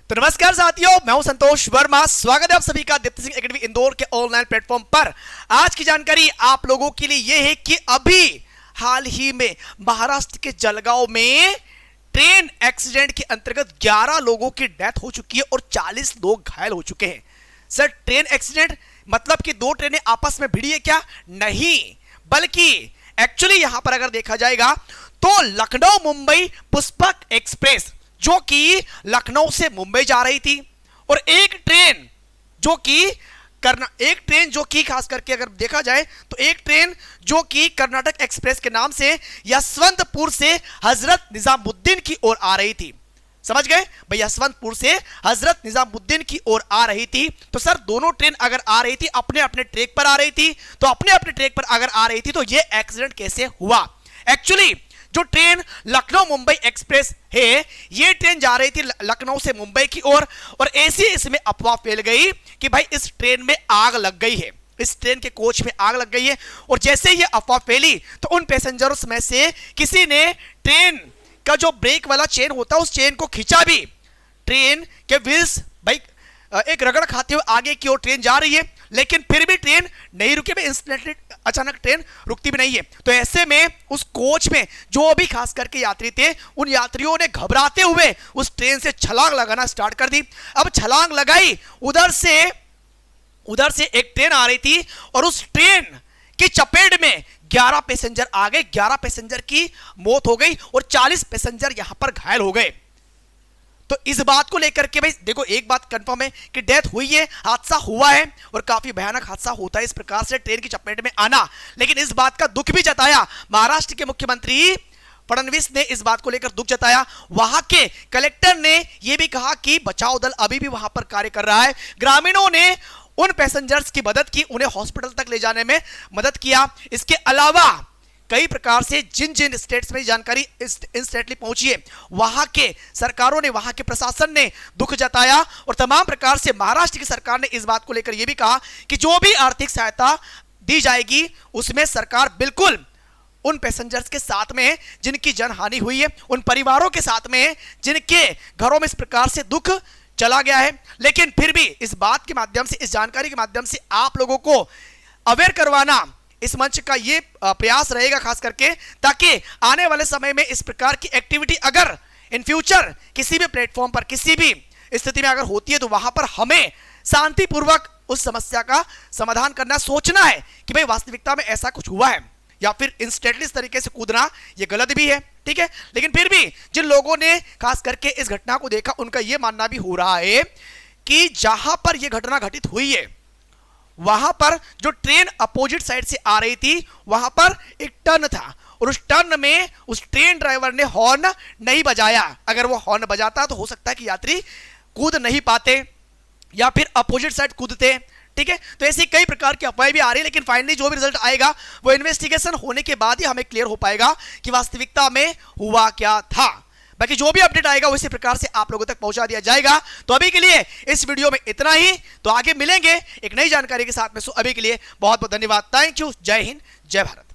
तो नमस्कार साथियों, मैं हूं संतोष वर्मा। स्वागत है आप सभी का दीप्ति सिंह एकेडमी इंदौर के ऑनलाइन प्लेटफॉर्म पर। आज की जानकारी आप लोगों के लिए यह है कि अभी हाल ही में महाराष्ट्र के जलगांव में ट्रेन एक्सीडेंट के अंतर्गत 11 लोगों की डेथ हो चुकी है और 40 लोग घायल हो चुके हैं। सर, ट्रेन एक्सीडेंट मतलब कि दो ट्रेनें आपस में भिड़ी है क्या? नहीं, बल्कि एक्चुअली यहां पर अगर देखा जाएगा तो लखनऊ मुंबई पुष्पक एक्सप्रेस जो कि लखनऊ से मुंबई जा रही थी और एक ट्रेन जो कि खास करके अगर देखा जाए तो एक ट्रेन जो कि कर्नाटक एक्सप्रेस के नाम से यशवंतपुर से हजरत निजामुद्दीन की ओर आ रही थी। समझ गए भाई? यशवंतपुर से हजरत निजामुद्दीन की ओर आ रही थी। तो सर, दोनों ट्रेन अगर आ रही थी अपने अपने ट्रैक पर आ रही थी, तो अपने अपने ट्रैक पर अगर आ रही थी तो यह एक्सीडेंट कैसे हुआ? एक्चुअली जो ट्रेन लखनऊ मुंबई एक्सप्रेस है, ये ट्रेन जा रही थी लखनऊ से मुंबई की ओर और ऐसी इसमें अफवाह फैल गई कि भाई इस ट्रेन में आग लग गई है, इस ट्रेन के कोच में आग लग गई है। और जैसे ये अफवाह फैली तो उन पैसेंजर्स में से किसी ने ट्रेन का जो ब्रेक वाला चेन होता है उस चेन को खींचा भी। ट्रेन के व्हील्स भाई एक रगड़ खाते हुए आगे की ओर ट्रेन जा रही है, लेकिन फिर भी ट्रेन नहीं रुके। इंस्टेंटली अचानक ट्रेन रुकती भी नहीं है। तो ऐसे में उस कोच में जो भी खास करके यात्री थे, उन यात्रियों ने घबराते हुए उस ट्रेन से छलांग लगाना स्टार्ट कर दी। अब छलांग लगाई, उधर से एक ट्रेन आ रही थी और उस ट्रेन की चपेट में 11 पैसेंजर आ गए। 11 पैसेंजर की मौत हो गई और 40 पैसेंजर यहां पर घायल हो गए। तो इस बात को लेकर के भाई देखो, एक बात कंफर्म है कि डेथ हुई है, हादसा हुआ है और काफी भयानक हादसा होता है इस प्रकार से ट्रेन की चपेट में आना। लेकिन इस बात का दुख भी जताया महाराष्ट्र के मुख्यमंत्री फडणवीस ने, इस बात को लेकर दुख जताया। वहां के कलेक्टर ने यह भी कहा कि बचाव दल अभी भी वहां पर कार्य कर रहा है। ग्रामीणों ने उन पैसेंजर्स की मदद की, उन्हें हॉस्पिटल तक ले जाने में मदद किया। इसके अलावा कई प्रकार से जिन स्टेट्स में जानकारी इंस्टेंटली पहुंची है, वहां के सरकारों ने, वहां के प्रशासन ने दुख जताया और तमाम प्रकार से महाराष्ट्र की सरकार ने इस बात को लेकर यह भी कहा कि जो भी आर्थिक सहायता दी जाएगी उसमें सरकार बिल्कुल उन पैसेंजर्स के साथ में है जिनकी जनहानि हुई है, उन परिवारों के साथ में है जिनके घरों में इस प्रकार से दुख चला गया है। लेकिन फिर भी इस बात के माध्यम से, इस जानकारी के माध्यम से आप लोगों को अवेयर करवाना इस मंच का ये प्रयास रहेगा खास करके, ताकि आने वाले समय में इस प्रकार की एक्टिविटी अगर इन फ्यूचर किसी भी प्लेटफॉर्म पर, किसी भी स्थिति में अगर होती है तो वहां पर हमें शांतिपूर्वक उस समस्या का समाधान करना, सोचना है कि भाई वास्तविकता में ऐसा कुछ हुआ है या फिर इंस्टेंटली इस तरीके से कूदना ये गलत भी है, ठीक है। लेकिन फिर भी जिन लोगों ने खास करके इस घटना को देखा, उनका यह मानना भी हो रहा है कि जहां पर यह घटना घटित हुई है वहां पर जो ट्रेन अपोजिट साइड से आ रही थी, वहां पर एक टर्न था और उस टर्न में उस ट्रेन ड्राइवर ने हॉर्न नहीं बजाया। अगर वो हॉर्न बजाता तो हो सकता है कि यात्री कूद नहीं पाते या फिर अपोजिट साइड कूदते, ठीक है। तो ऐसी कई प्रकार की अफवाहें भी आ रही है, लेकिन फाइनली जो भी रिजल्ट आएगा वो इन्वेस्टिगेशन होने के बाद ही हमें क्लियर हो पाएगा कि वास्तविकता में हुआ क्या था। बाकी जो भी अपडेट आएगा उसी प्रकार से आप लोगों तक पहुंचा दिया जाएगा। तो अभी के लिए इस वीडियो में इतना ही, तो आगे मिलेंगे एक नई जानकारी के साथ में। सो अभी के लिए बहुत बहुत धन्यवाद। Thank you. जय हिंद, जय भारत।